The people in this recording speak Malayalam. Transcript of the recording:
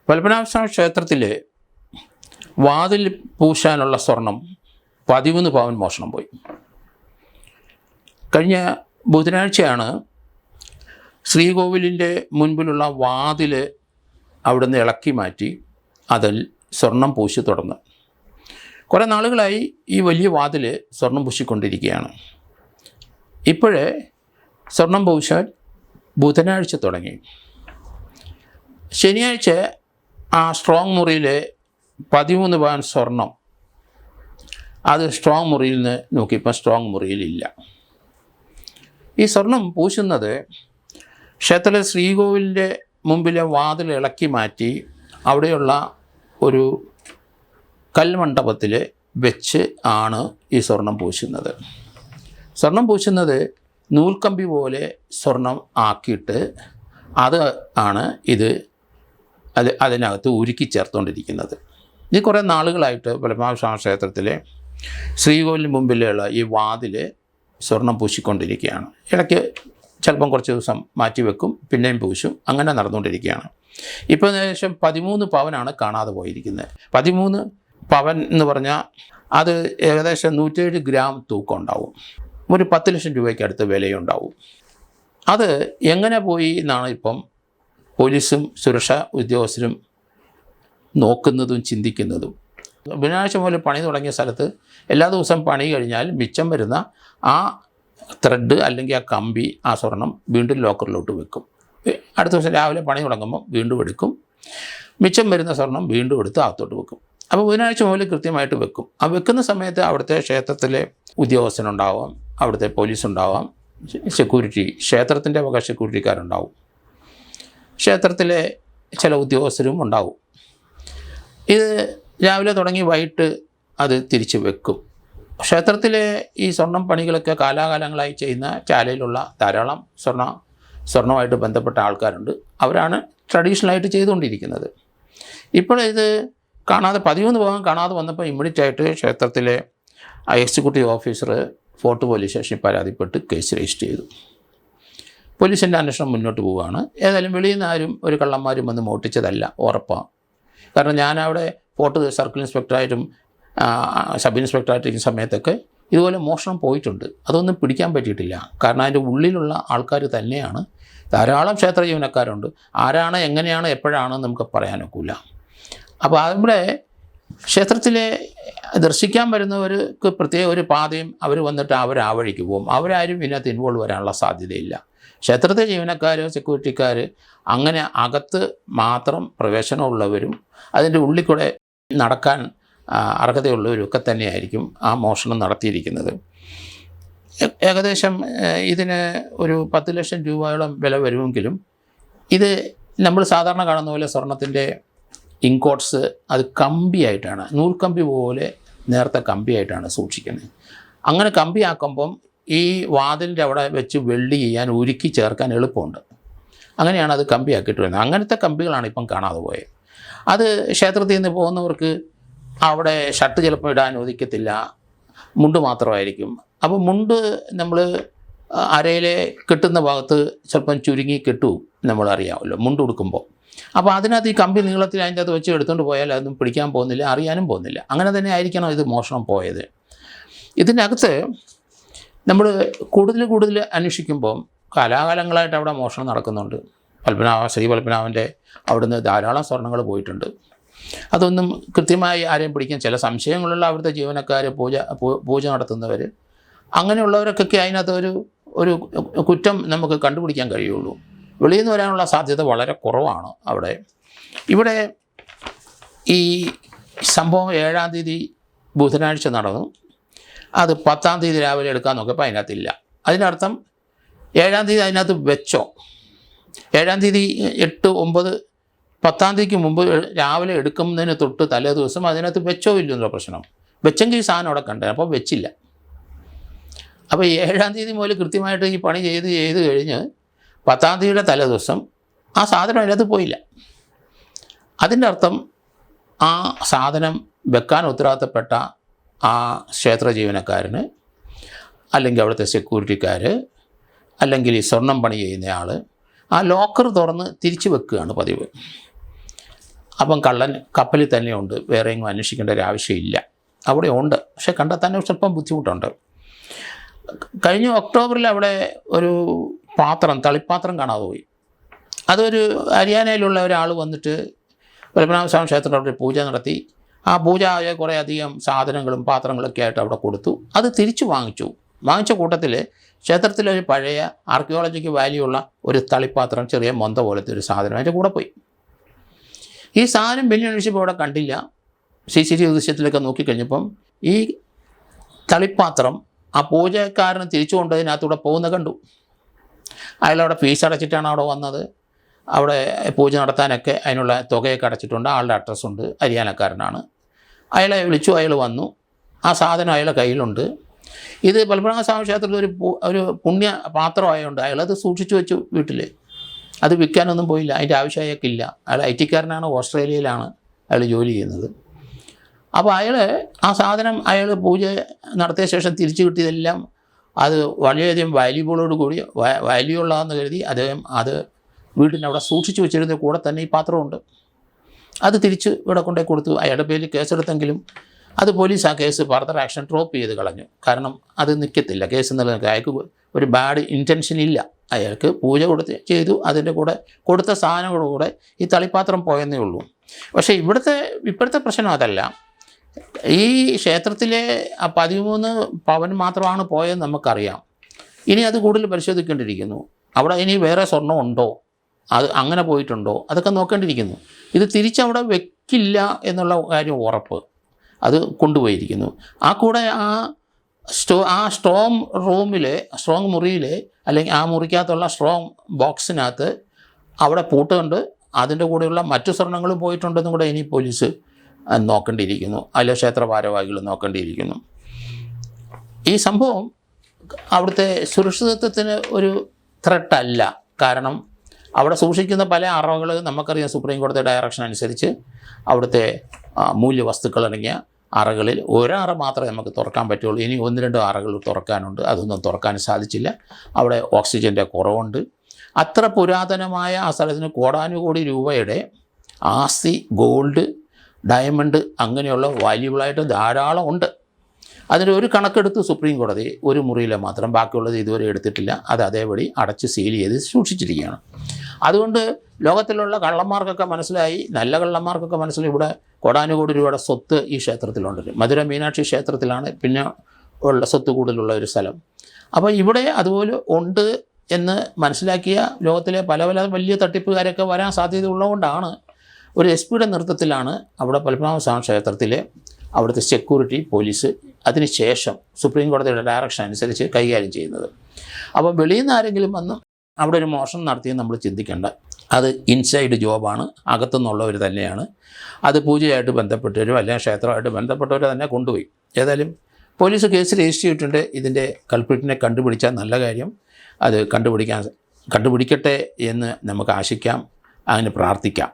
പത്മനാഭസ്വാമി ക്ഷേത്രത്തിൽ വാതിൽ പൂശാനുള്ള സ്വർണം 13 പവൻ മോഷണം പോയി. കഴിഞ്ഞ ബുധനാഴ്ചയാണ് ശ്രീകോവിലിൻ്റെ മുൻപിലുള്ള വാതിൽ അവിടുന്ന് ഇളക്കി മാറ്റി അതിൽ സ്വർണം പൂശി തുടർന്ന്. കുറേ നാളുകളായി ഈ വലിയ വാതിൽ സ്വർണം പൂശിക്കൊണ്ടിരിക്കുകയാണ്. ഇപ്പോഴേ സ്വർണം പൂശാൻ ബുധനാഴ്ച തുടങ്ങി. ശനിയാഴ്ച ആ സ്ട്രോങ് മുറിയിലെ 13 പവൻ സ്വർണം അത് സ്ട്രോങ് മുറിയിൽ നിന്ന് നോക്കിയപ്പോൾ സ്ട്രോങ് മുറിയിലില്ല. ഈ സ്വർണം പൂശുന്നത് ക്ഷേത്ര ശ്രീകോവിലിൻ്റെ മുമ്പിലെ വാതിൽ ഇളക്കി മാറ്റി അവിടെയുള്ള ഒരു കൽമണ്ഡപത്തിൽ വെച്ച് ആണ് ഈ സ്വർണം പൂശുന്നത്. സ്വർണം പൂശുന്നത് നൂൽക്കമ്പി പോലെ സ്വർണം ആക്കിയിട്ട് അത് ആണ് അതിനകത്ത് ഉരുക്കി ചേർത്തുകൊണ്ടിരിക്കുന്നത്. ഇത് കുറേ നാളുകളായിട്ട് പത്മനാഭസ്വാമി ക്ഷേത്രത്തിലെ ശ്രീകോവിലിന് മുമ്പിലുള്ള ഈ വാതിൽ സ്വർണം പൂശിക്കൊണ്ടിരിക്കുകയാണ്. ഇടയ്ക്ക് ചിലപ്പം കുറച്ച് ദിവസം മാറ്റി വെക്കും, പിന്നെയും പൂശും, അങ്ങനെ നടന്നുകൊണ്ടിരിക്കുകയാണ്. ഇപ്പോൾ ഏകദേശം 13 പവനാണ് കാണാതെ പോയിരിക്കുന്നത്. 13 പവൻ എന്ന് പറഞ്ഞാൽ അത് ഏകദേശം 107 ഗ്രാം തൂക്കം ഉണ്ടാവും. ഒരു 10 ലക്ഷം രൂപയ്ക്ക് അടുത്ത് വിലയുണ്ടാവും. അത് എങ്ങനെ പോയി എന്നാണ് ഇപ്പം പോലീസും സുരക്ഷാ ഉദ്യോഗസ്ഥരും നോക്കുന്നതും ചിന്തിക്കുന്നതും. ബുധനാഴ്ച മുതൽ പണി തുടങ്ങിയ സ്ഥലത്ത് എല്ലാ ദിവസവും പണി കഴിഞ്ഞാൽ മിച്ചം വരുന്ന ആ ത്രെഡ് അല്ലെങ്കിൽ ആ കമ്പി, ആ സ്വർണം വീണ്ടും ലോക്കറിലോട്ട് വെക്കും. അടുത്ത ദിവസം രാവിലെ പണി തുടങ്ങുമ്പോൾ വീണ്ടും എടുക്കും. മിച്ചം വരുന്ന സ്വർണം വീണ്ടും എടുത്ത് അകത്തോട്ട് വെക്കും. അപ്പോൾ ബുധനാഴ്ച മുതൽ കൃത്യമായിട്ട് വെക്കും. ആ വെക്കുന്ന സമയത്ത് അവിടുത്തെ ക്ഷേത്രത്തിലെ ഉദ്യോഗസ്ഥനുണ്ടാവാം, അവിടുത്തെ പോലീസ് ഉണ്ടാവാം, സെക്യൂരിറ്റി, ക്ഷേത്രത്തിൻ്റെ വക സെക്യൂരിറ്റിക്കാരുണ്ടാവും, ക്ഷേത്രത്തിലെ ചില ഉദ്യോഗസ്ഥരും ഉണ്ടാവും. ഇത് രാവിലെ തുടങ്ങി വൈകിട്ട് അത് തിരിച്ച് വെക്കും. ക്ഷേത്രത്തിലെ ഈ സ്വർണം പണികളൊക്കെ കാലാകാലങ്ങളായി ചെയ്യുന്ന ചാലയിലുള്ള ധാരാളം സ്വർണ്ണമായിട്ട് ബന്ധപ്പെട്ട ആൾക്കാരുണ്ട്. അവരാണ് ട്രഡീഷണലായിട്ട് ചെയ്തുകൊണ്ടിരിക്കുന്നത്. ഇപ്പോഴിത് കാണാതെ 13 പവൻ കാണാതെ വന്നപ്പോൾ ഇമ്മീഡിയറ്റ് ആയിട്ട് ക്ഷേത്രത്തിലെ എക്സിക്യൂട്ടീവ് ഓഫീസർ ഫോർട്ട് പോലീസ് സ്റ്റേഷനിൽ പരാതിപ്പെട്ട് കേസ് രജിസ്റ്റർ ചെയ്തു. പോലീസിൻ്റെ അന്വേഷണം മുന്നോട്ട് പോവുകയാണ്. ഏതായാലും വെളിയിൽ നിന്ന് ആരും ഒരു കള്ളന്മാരും വന്ന് മോട്ടിച്ചതല്ല, ഉറപ്പാണ്. കാരണം ഞാനവിടെ ഫോർട്ട് സർക്കിൾ ഇൻസ്പെക്ടറായിട്ടും സബ് ഇൻസ്പെക്ടറായിട്ടിരിക്കുന്ന സമയത്തൊക്കെ ഇതുപോലെ മോഷണം പോയിട്ടുണ്ട്. അതൊന്നും പിടിക്കാൻ പറ്റിയിട്ടില്ല. കാരണം അതിൻ്റെ ഉള്ളിലുള്ള ആൾക്കാർ തന്നെയാണ്. ധാരാളം ക്ഷേത്ര ജീവനക്കാരുണ്ട്. ആരാണ്, എങ്ങനെയാണ്, എപ്പോഴാണ് നമുക്ക് പറയാനൊക്കില്ല. അപ്പോൾ അവിടെ ക്ഷേത്രത്തിലെ ദർശിക്കാൻ വരുന്നവർക്ക് പ്രത്യേക ഒരു പാതയും അവർ വന്നിട്ട് ആ വഴിക്ക് പോകും. അവരാരും ഇതിനകത്ത് ഇൻവോൾവ് വരാനുള്ള സാധ്യതയില്ല. ക്ഷേത്രത്തിലെ ജീവനക്കാർ, സെക്യൂരിറ്റിക്കാർ, അങ്ങനെ അകത്ത് മാത്രം പ്രവേശനമുള്ളവരും അതിൻ്റെ ഉള്ളിൽ കൂടെ നടക്കാൻ അർഹതയുള്ളവരും ഒക്കെ തന്നെയായിരിക്കും ആ മോഷണം നടത്തിയിരിക്കുന്നത്. ഏകദേശം ഇതിന് ഒരു 10 ലക്ഷം രൂപയോളം വില വരുമെങ്കിലും ഇത് നമ്മൾ സാധാരണ കാണുന്ന പോലെ സ്വർണത്തിൻ്റെ ഇൻകോട്ട്സ് അത് കമ്പിയായിട്ടാണ്, നൂൽക്കമ്പി പോലെ നേർത്ത കമ്പിയായിട്ടാണ് സൂക്ഷിക്കുന്നത്. അങ്ങനെ കമ്പിയാക്കുമ്പം ഈ വാതിലിൻ്റെ അവിടെ വെച്ച് വെൽഡ് ചെയ്യാൻ, ഉരുക്കി ചേർക്കാൻ എളുപ്പമുണ്ട്. അങ്ങനെയാണ് അത് കമ്പിയാക്കിയിട്ട് വരുന്നത്. അങ്ങനത്തെ കമ്പികളാണ് ഇപ്പം കാണാതെ പോയത്. അത് ക്ഷേത്രത്തിൽ നിന്ന് പോകുന്നവർക്ക് അവിടെ ഷർട്ട് ചിലപ്പോൾ ഇടാൻ അനുവദിക്കത്തില്ല, മുണ്ട് മാത്രമായിരിക്കും. അപ്പോൾ മുണ്ട് നമ്മൾ അരയിലെ കെട്ടുന്ന ഭാഗത്ത് ചിലപ്പം ചുരുങ്ങി കെട്ടും, നമ്മൾ അറിയാമല്ലോ മുണ്ട് ഉടുക്കുമ്പോൾ. അപ്പോൾ അതിനകത്ത് ഈ കമ്പി നീളത്തിൽ അതിൻ്റെ അകത്ത് വെച്ച് എടുത്തുകൊണ്ട് പോയാൽ അതൊന്നും പിടിക്കാൻ പോകുന്നില്ല, അറിയാനും പോകുന്നില്ല. അങ്ങനെ തന്നെ ആയിരിക്കണം ഇത് മോഷണം പോയത്. ഇതിൻ്റെ അകത്ത് നമ്മൾ കൂടുതൽ അന്വേഷിക്കുമ്പം കാലാകാലങ്ങളായിട്ട് അവിടെ മോഷണം നടക്കുന്നുണ്ട്. ശ്രീ പത്മനാഭൻ്റെ അവിടുന്ന് ധാരാളം സ്വർണ്ണങ്ങൾ പോയിട്ടുണ്ട്. അതൊന്നും കൃത്യമായി ആരെയും പിടിക്കാൻ, ചില സംശയങ്ങളുള്ള അവിടുത്തെ ജീവനക്കാർ, പൂജ നടത്തുന്നവർ, അങ്ങനെയുള്ളവരൊക്കെ അതിനകത്ത് ഒരു കുറ്റം നമുക്ക് കണ്ടുപിടിക്കാൻ കഴിയുള്ളൂ. വെളിയിൽ നിന്ന് വരാനുള്ള സാധ്യത വളരെ കുറവാണ് അവിടെ. ഇവിടെ ഈ സംഭവം 7-ാം തീയതി ബുധനാഴ്ച നടന്നു. അത് 10-ാം തീയതി രാവിലെ എടുക്കാൻ നോക്കിയപ്പോൾ അതിനകത്തില്ല. അതിനർത്ഥം 7-ാം തീയതി അതിനകത്ത് വെച്ചോ, 7-ാം തീയതി 8, 9, 10-ാം തീയതിക്ക് മുമ്പ് രാവിലെ എടുക്കുന്നതിന് തൊട്ട് തലേ ദിവസം അതിനകത്ത് വെച്ചോ ഇല്ലെന്നുള്ള പ്രശ്നം. വെച്ചെങ്കിൽ ഈ സാധനം അവിടെ കണ്ടേ, അപ്പോൾ വെച്ചില്ല. അപ്പോൾ 7-ാം തീയതി മുതൽ കൃത്യമായിട്ട് ഈ പണി ചെയ്ത് കഴിഞ്ഞ് 10-ാം തീയതിയുടെ തലേ ദിവസം ആ സാധനം അതിനകത്ത് പോയില്ല. അതിൻ്റെ അർത്ഥം ആ സാധനം വെക്കാൻ ഉത്തരവാദിത്തപ്പെട്ട ആ ക്ഷേത്ര ജീവനക്കാരന്, അല്ലെങ്കിൽ അവിടുത്തെ സെക്യൂരിറ്റിക്കാർ, അല്ലെങ്കിൽ ഈ സ്വർണം പണി ചെയ്യുന്നയാൾ ആ ലോക്കർ തുറന്ന് തിരിച്ചു വെക്കുകയാണ് പതിവ്. അപ്പം കള്ളൻ കപ്പലിൽ തന്നെയുണ്ട്, വേറെ എങ്ങും അന്വേഷിക്കേണ്ട ഒരു ആവശ്യമില്ല. അവിടെ ഉണ്ട്, പക്ഷെ കണ്ടെത്താൻ സ്വല്പം ബുദ്ധിമുട്ടുണ്ട്. കഴിഞ്ഞ ഒക്ടോബറിൽ അവിടെ ഒരു തളിപ്പാത്രം കാണാതെ പോയി. അതൊരു ഹരിയാനയിലുള്ള ഒരാൾ വന്നിട്ട് പത്മനാഭസ്വാമി ക്ഷേത്രത്തിൽ പൂജ നടത്തി. ആ പൂജയായ കുറേ അധികം സാധനങ്ങളും പാത്രങ്ങളൊക്കെ ആയിട്ട് അവിടെ കൊടുത്തു. അത് തിരിച്ചു വാങ്ങിച്ച കൂട്ടത്തിൽ ക്ഷേത്രത്തിലൊരു പഴയ ആർക്കിയോളജിക്ക് വാല്യൂ ഉള്ള ഒരു തളിപ്പാത്രം, ചെറിയ മൊന്ത പോലത്തെ ഒരു സാധനം അതിൻ്റെ കൂടെ പോയി. ഈ സാധനം പിന്നെ അന്വേഷിച്ചപ്പോൾ അവിടെ കണ്ടില്ല. CCTV ദൃശ്യത്തിലൊക്കെ നോക്കിക്കഴിഞ്ഞപ്പം ഈ തളിപ്പാത്രം ആ പൂജക്കാരന് തിരിച്ചു കൊണ്ടതിനകത്തൂടെ പോകുന്ന കണ്ടു. അയാളവിടെ ഫീസ് അടച്ചിട്ടാണ് അവിടെ വന്നത്. അവിടെ പൂജ നടത്താനൊക്കെ അതിനുള്ള തുകയൊക്കെ അടച്ചിട്ടുണ്ട്. ആളുടെ അഡ്രസ്സുണ്ട്, ഹരിയാനക്കാരനാണ്. അയാളെ വിളിച്ചു, അയാൾ വന്നു. ആ സാധനം അയാളുടെ കയ്യിലുണ്ട്. ഇത് പത്മനാഭസ്വാമി ക്ഷേത്രത്തിൽ ഒരു പുണ്യ പാത്രമായതുകൊണ്ട് അയാളത് സൂക്ഷിച്ചു വെച്ചു വീട്ടിൽ. അത് വിൽക്കാനൊന്നും പോയില്ല, അതിൻ്റെ ആവശ്യം അയാൾക്കില്ല. അയാൾ IT-കാരനാണ്, ഓസ്ട്രേലിയയിലാണ് അയാൾ ജോലി ചെയ്യുന്നത്. അപ്പോൾ ആ സാധനം അയാൾ പൂജ നടത്തിയ ശേഷം തിരിച്ചു കിട്ടിയതെല്ലാം അത് വളരെയധികം വാല്യൂ ഉള്ളതെന്ന് കരുതി അദ്ദേഹം അത് വീട്ടിനവിടെ സൂക്ഷിച്ചു വെച്ചിരുന്ന കൂടെ തന്നെ ഈ പാത്രമുണ്ട്. അത് തിരിച്ച് ഇവിടെ കൊണ്ടുപോയി കൊടുത്തു. അയാളുടെ പേരിൽ കേസെടുത്തെങ്കിലും അത് പോലീസ് ആ കേസ് ഫർദർ ആക്ഷൻ ഡ്രോപ്പ് ചെയ്ത് കളഞ്ഞു. കാരണം അത് നിൽക്കത്തില്ല, കേസ് നിലനിൽക്കുക. അയാൾക്ക് ഒരു ബാഡ് ഇൻറ്റൻഷൻ ഇല്ല. അയാൾക്ക് പൂജ ചെയ്തു, അതിൻ്റെ കൂടെ കൊടുത്ത സാധനങ്ങളുടെ കൂടെ ഈ തളിപ്പാത്രം പോയെന്നേ ഉള്ളൂ. പക്ഷേ ഇപ്പോഴത്തെ പ്രശ്നം അതല്ല. ഈ ക്ഷേത്രത്തിലെ 13 പവൻ മാത്രമാണ് പോയതെന്ന് നമുക്കറിയാം. ഇനി അത് കൂടുതൽ പരിശോധിക്കേണ്ടിയിരിക്കുന്നു. അവിടെ ഇനി വേറെ സ്വർണ്ണം ഉണ്ടോ, അത് അങ്ങനെ പോയിട്ടുണ്ടോ, അതൊക്കെ നോക്കേണ്ടിയിരിക്കുന്നു. ഇത് തിരിച്ചവിടെ വെക്കില്ല എന്നുള്ള കാര്യം ഉറപ്പ്, അത് കൊണ്ടുപോയിരിക്കുന്നു. ആ കൂടെ ആ സ്ട്രോങ് മുറിയിൽ അല്ലെങ്കിൽ ആ മുറിക്കകത്തുള്ള സ്ട്രോങ് ബോക്സിനകത്ത് അവിടെ പൂട്ടുണ്ട്. അതിൻ്റെ കൂടെയുള്ള മറ്റു സ്വർണ്ണങ്ങളും പോയിട്ടുണ്ടെന്നും കൂടെ ഇനി പോലീസ് നോക്കേണ്ടിയിരിക്കുന്നു. അതിലെ ക്ഷേത്ര ഭാരവാഹികൾ നോക്കേണ്ടിയിരിക്കുന്നു. ഈ സംഭവം അവിടുത്തെ സുരക്ഷിതത്വത്തിന് ഒരു ത്രെട്ടല്ല. കാരണം അവിടെ സൂക്ഷിക്കുന്ന പല അറകൾ നമുക്കറിയാം. സുപ്രീം കോടതി ഡയറക്ഷൻ അനുസരിച്ച് അവിടുത്തെ മൂല്യവസ്തുക്കളടങ്ങിയ അറകളിൽ ഒരറ മാത്രമേ നമുക്ക് തുറക്കാൻ പറ്റുള്ളൂ. ഇനി 1-2 അറകൾ തുറക്കാനുണ്ട്. അതൊന്നും തുറക്കാൻ സാധിച്ചില്ല. അവിടെ ഓക്സിജൻ്റെ കുറവുണ്ട്. അത്ര പുരാതനമായ ആ സ്ഥലത്തിന് കോടാനുകോടി രൂപയുടെ ആസ്തി, ഗോൾഡ്, ഡയമണ്ട് അങ്ങനെയുള്ള വാല്യുബിളായിട്ട് ധാരാളം ഉണ്ട്. അതിൻ്റെ ഒരു കണക്കെടുത്ത് സുപ്രീം കോടതി ഒരു മുറിയിലെ മാത്രം, ബാക്കിയുള്ളത് ഇതുവരെ എടുത്തിട്ടില്ല. അത് അതേപടി അടച്ച് സീൽ ചെയ്ത് സൂക്ഷിച്ചിരിക്കുകയാണ്. അതുകൊണ്ട് ലോകത്തിലുള്ള കള്ളന്മാർക്കൊക്കെ മനസ്സിലായി, നല്ല കള്ളന്മാർക്കൊക്കെ മനസ്സിലായി, ഇവിടെ കോടാനുകോടി രൂപയുടെ സ്വത്ത് ഈ ക്ഷേത്രത്തിലുണ്ട്. മധുര മീനാക്ഷി ക്ഷേത്രത്തിലാണ് പിന്നെ ഉള്ള സ്വത്ത് കൂടുതലുള്ള ഒരു സ്ഥലം. അപ്പോൾ ഇവിടെ അതുപോലെ ഉണ്ട് എന്ന് മനസ്സിലാക്കിയ ലോകത്തിലെ പല വലിയ തട്ടിപ്പുകാരൊക്കെ വരാൻ സാധ്യത ഉള്ളതുകൊണ്ടാണ് ഒരു SP-യുടെ നേതൃത്വത്തിലാണ് അവിടെ പത്മനാഭസ്വാമി ക്ഷേത്രത്തിലെ അവിടുത്തെ സെക്യൂരിറ്റി, പോലീസ് അതിനുശേഷം സുപ്രീം കോടതിയുടെ ഡയറക്ഷൻ അനുസരിച്ച് കൈകാര്യം ചെയ്യുന്നത്. അപ്പോൾ വെളിയിൽ നിന്ന് ആരെങ്കിലും വന്ന് അവിടെ ഒരു മോഷണം നടത്തിയെന്ന് നമ്മൾ ചിന്തിക്കേണ്ട. അത് ഇൻസൈഡ് ജോബാണ്, അകത്തുനിന്നുള്ളവർ തന്നെയാണ്. അത് പൂജയായിട്ട് ബന്ധപ്പെട്ടവരോ അല്ലെങ്കിൽ ക്ഷേത്രമായിട്ട് ബന്ധപ്പെട്ടവരോ തന്നെ കൊണ്ടുപോയി. ഏതായാലും പോലീസ് കേസ് രജിസ്റ്റർ ചെയ്തിട്ടുണ്ട്. ഇതിൻ്റെ കൾപ്രിറ്റിനെ കണ്ടുപിടിച്ചാൽ നല്ല കാര്യം. അത് കണ്ടുപിടിക്കട്ടെ എന്ന് നമുക്ക് ആശിക്കാം, അതിന് പ്രാർത്ഥിക്കാം.